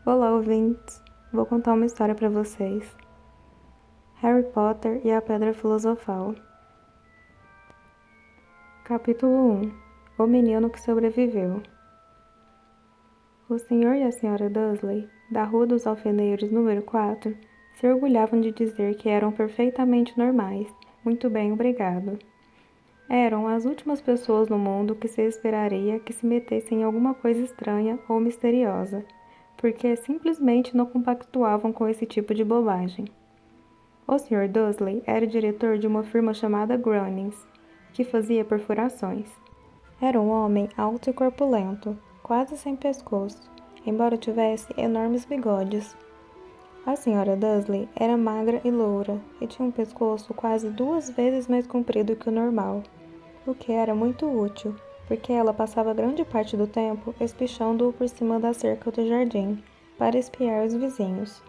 Olá, ouvintes! Vou contar uma história para vocês. Harry Potter e a Pedra Filosofal. Capítulo 1. O Menino que Sobreviveu. O Sr. e a Sra. Dursley, da Rua dos Alfeneiros número 4, se orgulhavam de dizer que eram perfeitamente normais. Muito bem, obrigado. Eram as últimas pessoas no mundo que se esperaria que se metessem em alguma coisa estranha ou misteriosa, porque simplesmente não compactuavam com esse tipo de bobagem. O Sr. Dursley era diretor de uma firma chamada Grunnings, que fazia perfurações. Era um homem alto e corpulento, quase sem pescoço, embora tivesse enormes bigodes. A Sra. Dursley era magra e loura e tinha um pescoço quase 2 vezes mais comprido que o normal, o que era muito útil, porque ela passava grande parte do tempo espichando-o por cima da cerca do jardim, para espiar os vizinhos.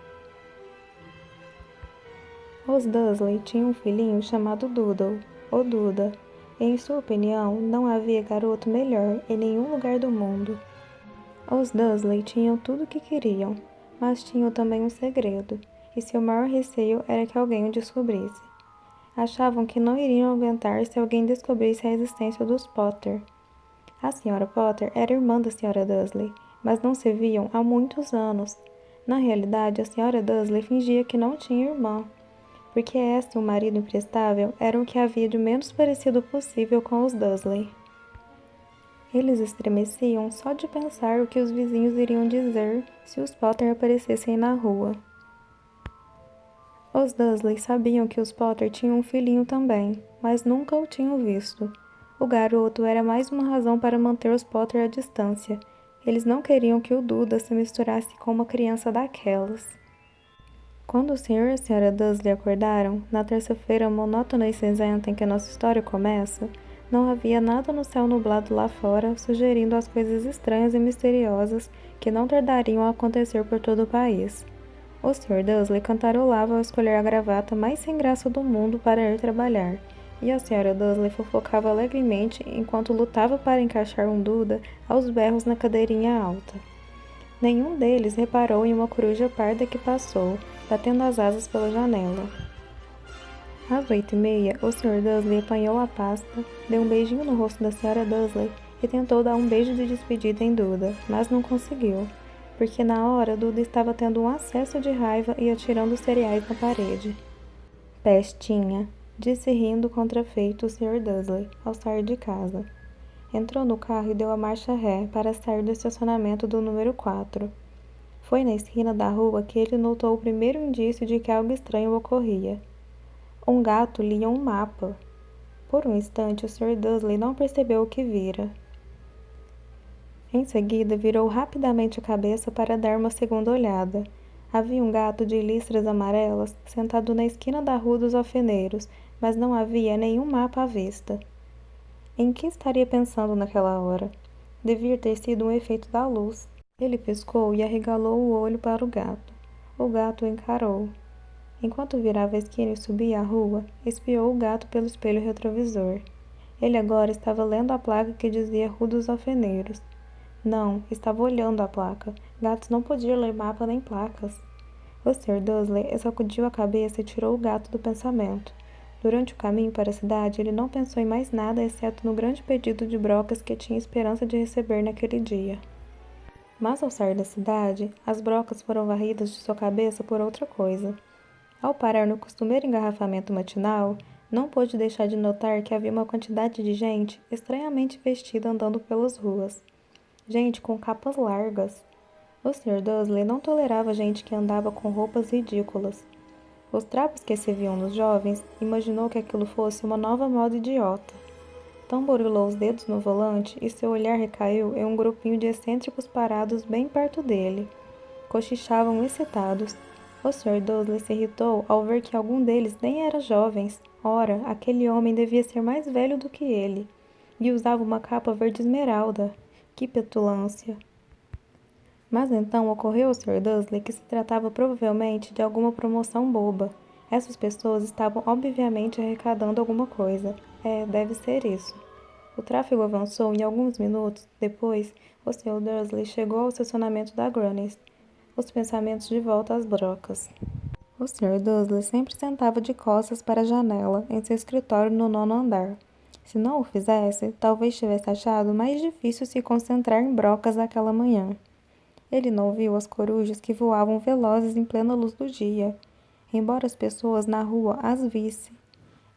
Os Dursley tinham um filhinho chamado Doodle, ou Duda, e em sua opinião não havia garoto melhor em nenhum lugar do mundo. Os Dursley tinham tudo o que queriam, mas tinham também um segredo, e seu maior receio era que alguém o descobrisse. Achavam que não iriam aguentar se alguém descobrisse a existência dos Potter. A Sra. Potter era irmã da Sra. Dursley, mas não se viam há muitos anos. Na realidade, a Sra. Dursley fingia que não tinha irmã, porque esta e o marido imprestável eram o que havia de menos parecido possível com os Dursley. Eles estremeciam só de pensar o que os vizinhos iriam dizer se os Potter aparecessem na rua. Os Dursley sabiam que os Potter tinham um filhinho também, mas nunca o tinham visto. O garoto era mais uma razão para manter os Potter à distância. Eles não queriam que o Duda se misturasse com uma criança daquelas. Quando o Sr. e a Sra. Dursley acordaram, na terça-feira monótona e cinzenta em que nossa história começa, não havia nada no céu nublado lá fora, sugerindo as coisas estranhas e misteriosas que não tardariam a acontecer por todo o país. O Sr. Dursley cantarolava ao escolher a gravata mais sem graça do mundo para ir trabalhar, e a Sra. Dursley fofocava alegremente enquanto lutava para encaixar um Duda aos berros na cadeirinha alta. Nenhum deles reparou em uma coruja parda que passou, batendo as asas pela janela. Às 8h30, o Sr. Dursley apanhou a pasta, deu um beijinho no rosto da Sra. Dursley e tentou dar um beijo de despedida em Duda, mas não conseguiu, porque na hora Duda estava tendo um acesso de raiva e atirando os cereais na parede. Pestinha, disse rindo contrafeito o Sr. Dursley, ao sair de casa. Entrou no carro e deu a marcha ré para sair do estacionamento do número 4. Foi na esquina da rua que ele notou o primeiro indício de que algo estranho ocorria. Um gato lia um mapa. Por um instante, o Sr. Dursley não percebeu o que vira. Em seguida, virou rapidamente a cabeça para dar uma segunda olhada. Havia um gato de listras amarelas sentado na esquina da Rua dos Alfeneiros, mas não havia nenhum mapa à vista. Em que estaria pensando naquela hora? Devia ter sido um efeito da luz. Ele piscou e arregalou o olho para o gato. O gato o encarou. Enquanto virava a esquina e subia a rua, espiou o gato pelo espelho retrovisor. Ele agora estava lendo a placa que dizia Rua dos Alfeneiros. Não, estava olhando a placa. Gatos não podiam ler mapa nem placas. O Sr. Dursley sacudiu a cabeça e tirou o gato do pensamento. Durante o caminho para a cidade, ele não pensou em mais nada exceto no grande pedido de brocas que tinha esperança de receber naquele dia. Mas ao sair da cidade, as brocas foram varridas de sua cabeça por outra coisa. Ao parar no costumeiro engarrafamento matinal, não pôde deixar de notar que havia uma quantidade de gente estranhamente vestida andando pelas ruas. Gente com capas largas. O Sr. Dursley não tolerava gente que andava com roupas ridículas. Os trapos que se viam nos jovens, imaginou que aquilo fosse uma nova moda idiota. Tamborilou os dedos no volante e seu olhar recaiu em um grupinho de excêntricos parados bem perto dele. Cochichavam excitados. O Sr. Dursley se irritou ao ver que algum deles nem era jovens. Ora, aquele homem devia ser mais velho do que ele. E usava uma capa verde esmeralda. Que petulância! Mas então ocorreu ao Sr. Dursley que se tratava provavelmente de alguma promoção boba. Essas pessoas estavam obviamente arrecadando alguma coisa. Deve ser isso. O tráfego avançou e alguns minutos depois, o Sr. Dursley chegou ao estacionamento da Grunnings. os pensamentos de volta às brocas. O Sr. Dursley sempre sentava de costas para a janela em seu escritório no 9º andar. Se não o fizesse, talvez tivesse achado mais difícil se concentrar em brocas naquela manhã. Ele não viu as corujas que voavam velozes em plena luz do dia, embora as pessoas na rua as vissem.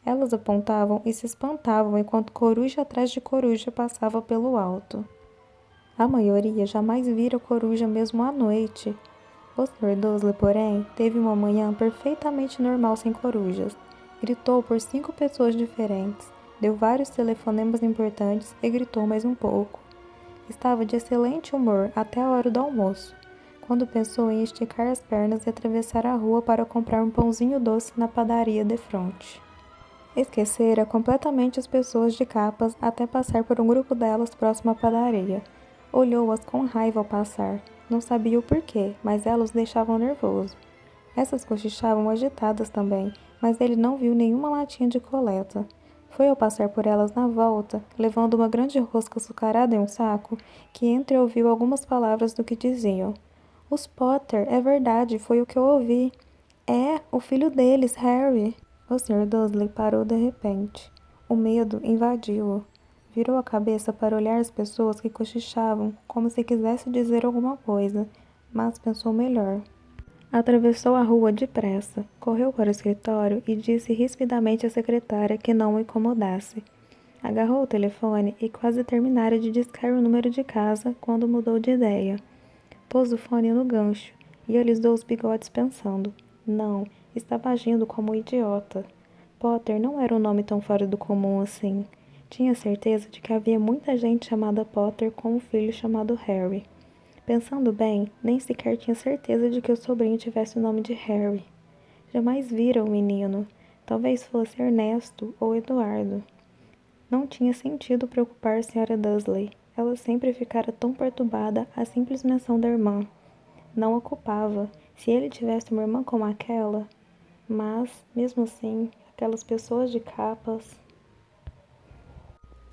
Elas apontavam e se espantavam enquanto coruja atrás de coruja passava pelo alto. A maioria jamais vira coruja mesmo à noite. O Sr. Dursley, porém, teve uma manhã perfeitamente normal sem corujas. Gritou por 5 pessoas diferentes, deu vários telefonemas importantes e gritou mais um pouco. Estava de excelente humor até a hora do almoço, quando pensou em esticar as pernas e atravessar a rua para comprar um pãozinho doce na padaria de frente. Esquecera completamente as pessoas de capas até passar por um grupo delas próximo à padaria. Olhou-as com raiva ao passar. Não sabia o porquê, mas elas o deixavam nervoso. Essas cochichavam agitadas também, mas ele não viu nenhuma latinha de coleta. Foi ao passar por elas na volta, levando uma grande rosca açucarada em um saco, que entreouviu algumas palavras do que diziam. Os Potter, é verdade, foi o que eu ouvi. É, o filho deles, Harry. O Sr. Dursley parou de repente. O medo invadiu-o. Virou a cabeça para olhar as pessoas que cochichavam, como se quisesse dizer alguma coisa, mas pensou melhor. Atravessou a rua depressa, correu para o escritório e disse rispidamente à secretária que não o incomodasse. Agarrou o telefone e quase terminara de discar o número de casa quando mudou de ideia. Pôs o fone no gancho e alisou os bigodes pensando. Não, estava agindo como um idiota. Potter não era um nome tão fora do comum assim. Tinha certeza de que havia muita gente chamada Potter com um filho chamado Harry. Pensando bem, nem sequer tinha certeza de que o sobrinho tivesse o nome de Harry. Jamais vira o menino. Talvez fosse Ernesto ou Eduardo. Não tinha sentido preocupar a Sra. Dursley. Ela sempre ficara tão perturbada à simples menção da irmã. Não a culpava. Se ele tivesse uma irmã como aquela... Mas, mesmo assim, aquelas pessoas de capas...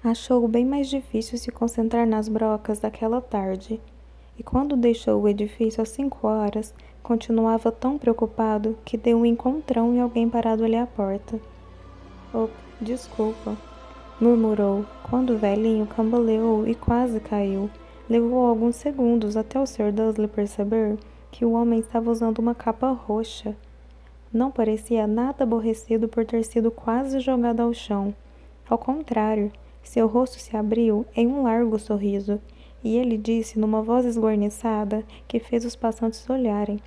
Achou bem mais difícil se concentrar nas brocas daquela tarde. E quando deixou o edifício às 5 horas, continuava tão preocupado que deu um encontrão em alguém parado ali à porta. Oh, desculpa, murmurou, quando o velhinho cambaleou e quase caiu. Levou alguns segundos até o Sr. Dursley perceber que o homem estava usando uma capa roxa. Não parecia nada aborrecido por ter sido quase jogado ao chão. Ao contrário, seu rosto se abriu em um largo sorriso, e ele disse numa voz esguarniçada que fez os passantes olharem.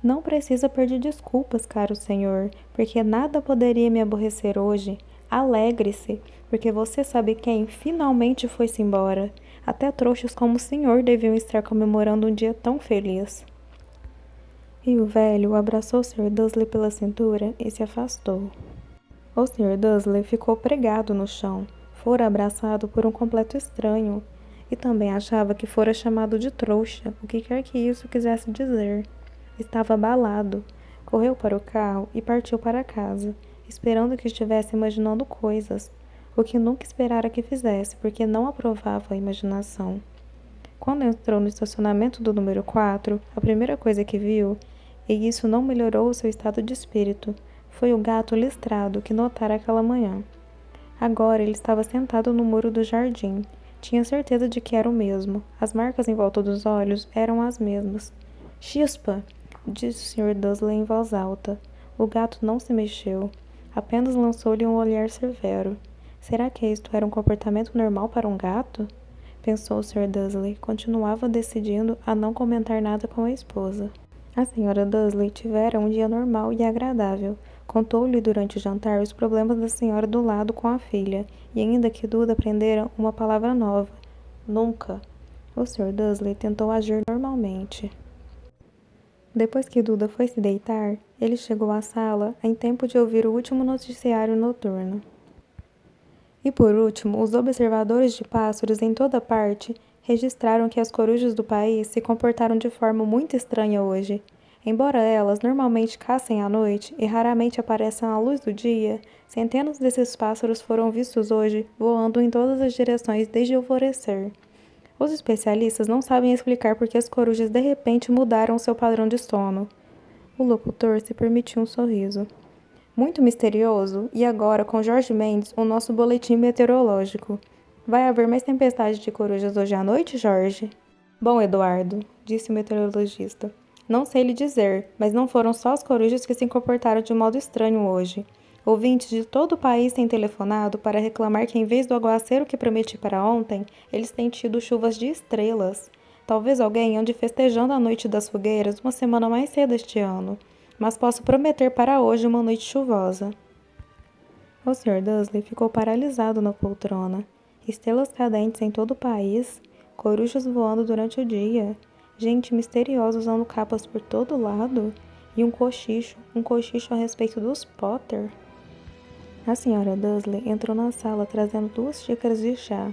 Não precisa pedir desculpas, caro senhor, porque nada poderia me aborrecer hoje. Alegre-se, porque você sabe quem finalmente foi-se embora. Até trouxas como o senhor deviam estar comemorando um dia tão feliz. E o velho abraçou o Sr. Dursley pela cintura e se afastou. O Sr. Dursley ficou pregado no chão. Fora abraçado por um completo estranho. E também achava que fora chamado de trouxa, o que quer que isso quisesse dizer. Estava abalado. Correu para o carro e partiu para casa, esperando que estivesse imaginando coisas, o que nunca esperara que fizesse, porque não aprovava a imaginação. Quando entrou no estacionamento do número 4, a primeira coisa que viu, e isso não melhorou o seu estado de espírito, foi o gato listrado que notara aquela manhã. Agora ele estava sentado no muro do jardim. Tinha certeza de que era o mesmo. As marcas em volta dos olhos eram as mesmas. Chispa! Disse o Sr. Dursley em voz alta. O gato não se mexeu. Apenas lançou-lhe um olhar severo. Será que isto era um comportamento normal para um gato? Pensou o Sr. Dursley. Continuava decidindo a não comentar nada com a esposa. A Sra. Dursley tivera um dia normal e agradável. Contou-lhe durante o jantar os problemas da senhora do lado com a filha, e ainda que Duda aprendera uma palavra nova. Nunca. O Sr. Dursley tentou agir normalmente. Depois que Duda foi se deitar, ele chegou à sala em tempo de ouvir o último noticiário noturno. E por último, os observadores de pássaros em toda parte registraram que as corujas do país se comportaram de forma muito estranha hoje. Embora elas normalmente caçem à noite e raramente apareçam à luz do dia, centenas desses pássaros foram vistos hoje voando em todas as direções desde o alvorecer. Os especialistas não sabem explicar por que as corujas de repente mudaram seu padrão de sono. O locutor se permitiu um sorriso. Muito misterioso, e agora com Jorge Mendes, o nosso boletim meteorológico. Vai haver mais tempestade de corujas hoje à noite, Jorge? Bom, Eduardo, disse o meteorologista. Não sei lhe dizer, mas não foram só as corujas que se comportaram de modo estranho hoje. Ouvintes de todo o país têm telefonado para reclamar que, em vez do aguaceiro que prometi para ontem, eles têm tido chuvas de estrelas. Talvez alguém ande festejando a noite das fogueiras uma semana mais cedo este ano, mas posso prometer para hoje uma noite chuvosa. O Sr. Dursley ficou paralisado na poltrona. Estrelas cadentes em todo o país, corujas voando durante o dia, gente misteriosa usando capas por todo lado, e um cochicho a respeito dos Potter. A Sra. Dursley entrou na sala trazendo 2 xícaras de chá.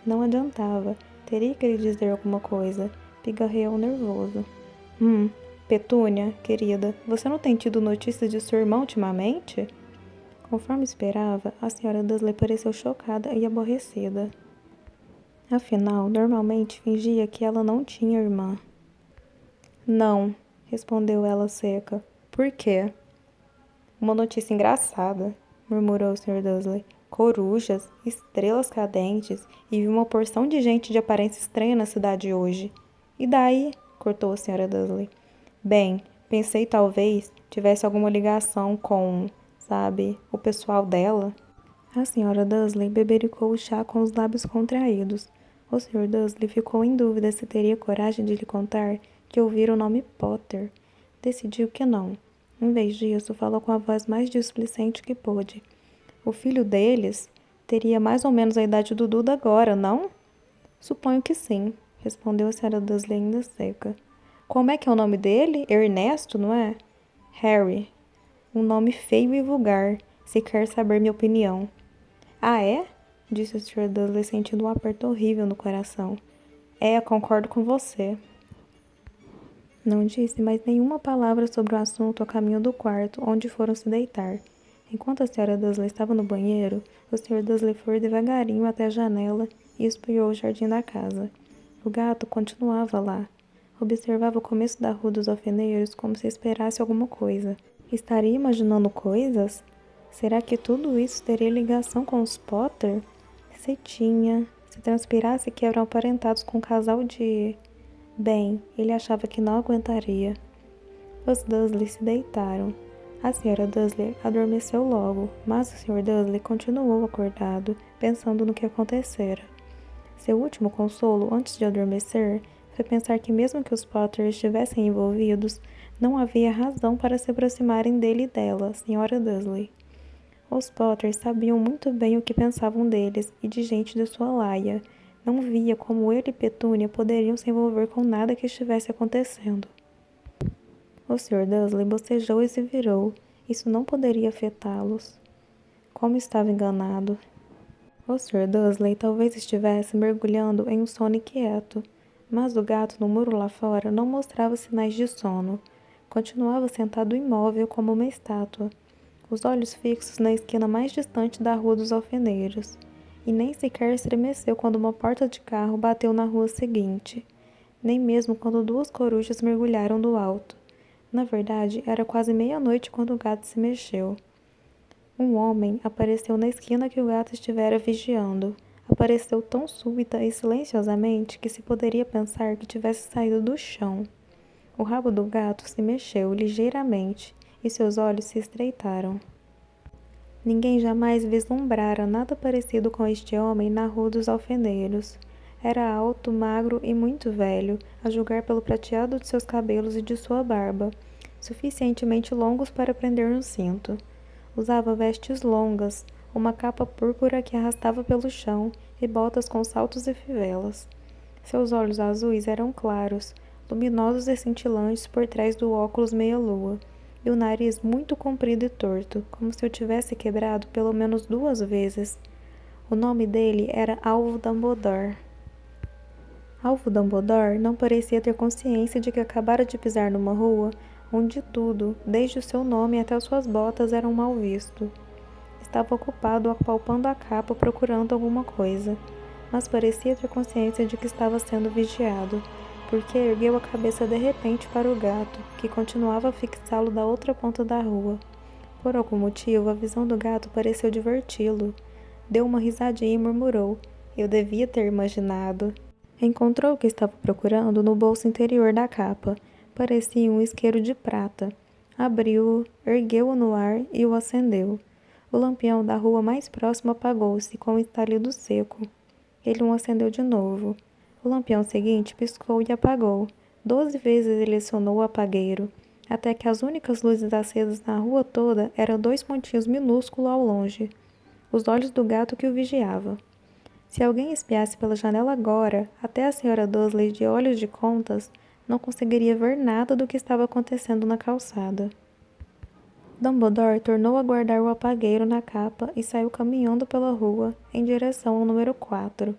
Não adiantava, teria que lhe dizer alguma coisa. Pigarreou nervoso. Petúnia, querida, você não tem tido notícias de seu irmão ultimamente? Conforme esperava, a Sra. Dursley pareceu chocada e aborrecida. Afinal, normalmente fingia que ela não tinha irmã. Não, respondeu ela seca. Por quê? Uma notícia engraçada, murmurou o Sr. Dursley. Corujas, estrelas cadentes e uma porção de gente de aparência estranha na cidade hoje. E daí? Cortou a Sra. Dursley. Bem, pensei talvez tivesse alguma ligação com, sabe, o pessoal dela. A Sra. Dursley bebericou o chá com os lábios contraídos. O Sr. Dursley ficou em dúvida se teria coragem de lhe contar que ouvira o nome Potter. Decidiu que não. Em vez disso, falou com a voz mais displicente que pôde. O filho deles teria mais ou menos a idade do Duda agora, não? Suponho que sim, respondeu a Sra. Dursley ainda seca. Como é que é o nome dele? Ernesto, não é? Harry. Um nome feio e vulgar, se quer saber minha opinião. Ah, é? Disse o Sr. Dursley, sentindo um aperto horrível no coração. É, concordo com você. Não disse mais nenhuma palavra sobre o assunto a caminho do quarto, onde foram se deitar. Enquanto a Sra. Dursley estava no banheiro, o Sr. Dursley foi devagarinho até a janela e espiou o jardim da casa. O gato continuava lá. Observava o começo da rua dos alfeneiros como se esperasse alguma coisa. Estaria imaginando coisas? Será que tudo isso teria ligação com os Potter? Se tinha, se transpirasse que eram aparentados com um casal de... Bem, ele achava que não aguentaria. Os Dursley se deitaram. A Sra. Dursley adormeceu logo, mas o Sr. Dursley continuou acordado, pensando no que acontecera. Seu último consolo antes de adormecer foi pensar que mesmo que os Potter estivessem envolvidos, não havia razão para se aproximarem dele e dela, Sra. Dursley. Os Potter sabiam muito bem o que pensavam deles e de gente de sua laia. Não via como ele e Petúnia poderiam se envolver com nada que estivesse acontecendo. O Sr. Dursley bocejou e se virou. Isso não poderia afetá-los. Como estava enganado. O Sr. Dursley talvez estivesse mergulhando em um sono inquieto, mas o gato no muro lá fora não mostrava sinais de sono. Continuava sentado imóvel como uma estátua, os olhos fixos na esquina mais distante da Rua dos Alfeneiros, e nem sequer estremeceu quando uma porta de carro bateu na rua seguinte, nem mesmo quando 2 corujas mergulharam do alto. Na verdade, era quase meia-noite quando o gato se mexeu. Um homem apareceu na esquina que o gato estivera vigiando. Apareceu tão súbita e silenciosamente que se poderia pensar que tivesse saído do chão. O rabo do gato se mexeu ligeiramente e seus olhos se estreitaram. Ninguém jamais vislumbrara nada parecido com este homem na Rua dos Alfeneiros. Era alto, magro e muito velho, a julgar pelo prateado de seus cabelos e de sua barba, suficientemente longos para prender no cinto. Usava vestes longas, uma capa púrpura que arrastava pelo chão e botas com saltos e fivelas. Seus olhos azuis eram claros, luminosos e cintilantes por trás do óculos meia-lua, e o nariz muito comprido e torto, como se o tivesse quebrado pelo menos 2 vezes. O nome dele era Alvo Dumbledore. Alvo Dumbledore não parecia ter consciência de que acabara de pisar numa rua onde tudo, desde o seu nome até as suas botas, era mal visto. Estava ocupado apalpando a capa procurando alguma coisa. mas parecia ter consciência de que estava sendo vigiado, porque ergueu a cabeça de repente para o gato, que continuava a fixá-lo da outra ponta da rua. Por algum motivo, a visão do gato pareceu diverti-lo. Deu uma risadinha e murmurou: "Eu devia ter imaginado." Encontrou o que estava procurando no bolso interior da capa. Parecia um isqueiro de prata. Abriu-o, ergueu-o no ar e o acendeu. O lampião da rua mais próxima apagou-se com um estalido seco. Ele o acendeu de novo. O lampião seguinte piscou e apagou. 12 vezes ele acionou o apagueiro, até que as únicas luzes acesas na rua toda eram 2 pontinhos minúsculos ao longe, os olhos do gato que o vigiava. Se alguém espiasse pela janela agora, até a senhora Dursley de olhos de contas não conseguiria ver nada do que estava acontecendo na calçada. Dumbledore tornou a guardar o apagueiro na capa e saiu caminhando pela rua em direção ao número 4,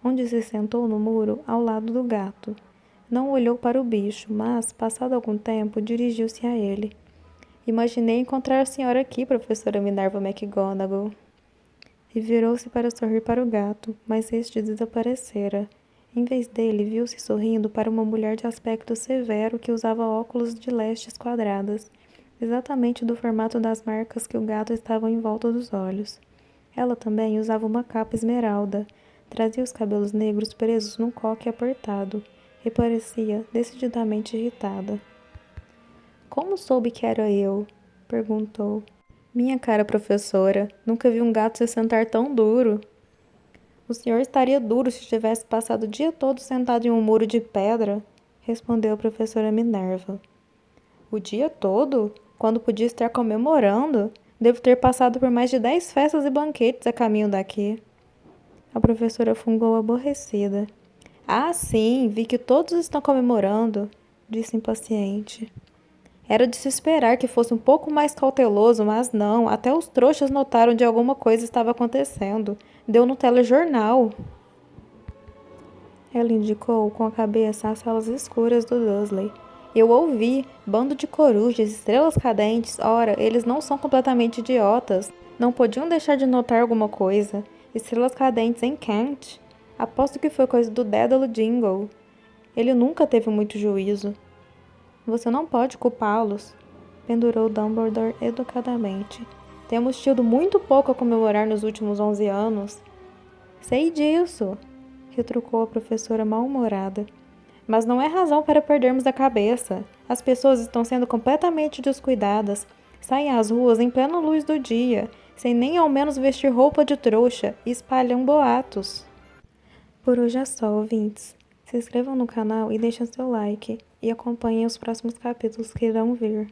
onde se sentou no muro ao lado do gato. Não olhou para o bicho, mas, passado algum tempo, dirigiu-se a ele. "Imaginei encontrar a senhora aqui, professora Minerva McGonagall." E virou-se para sorrir para o gato, mas este desaparecera. Em vez dele, viu-se sorrindo para uma mulher de aspecto severo que usava óculos de lestes quadradas, exatamente do formato das marcas que o gato estava em volta dos olhos. Ela também usava uma capa esmeralda, trazia os cabelos negros presos num coque apertado, e parecia decididamente irritada. "Como soube que era eu?" perguntou. "Minha cara professora, nunca vi um gato se sentar tão duro." "O senhor estaria duro se tivesse passado o dia todo sentado em um muro de pedra," respondeu a professora Minerva. "O dia todo? Quando podia estar comemorando? Devo ter passado por mais de 10 festas e banquetes a caminho daqui." A professora fungou aborrecida. "Ah, sim, vi que todos estão comemorando," disse impaciente. "Era de se esperar que fosse um pouco mais cauteloso, mas não, até os trouxas notaram de alguma coisa estava acontecendo. Deu no telejornal." Ela indicou com a cabeça as salas escuras do Dursley. "Eu ouvi, bando de corujas, estrelas cadentes, ora, eles não são completamente idiotas. Não podiam deixar de notar alguma coisa. Estrelas cadentes em Kent. Aposto que foi coisa do Dédalo Dingle. Ele nunca teve muito juízo." "Você não pode culpá-los," pendurou Dumbledore educadamente. "Temos tido muito pouco a comemorar nos últimos 11 anos." "Sei disso," retrucou a professora mal-humorada. "Mas não é razão para perdermos a cabeça. As pessoas estão sendo completamente descuidadas. Saem às ruas em plena luz do dia, sem nem ao menos vestir roupa de trouxa, e espalham boatos." Por hoje é só, ouvintes. Se inscrevam no canal e deixem seu like, e acompanhem os próximos capítulos que irão vir.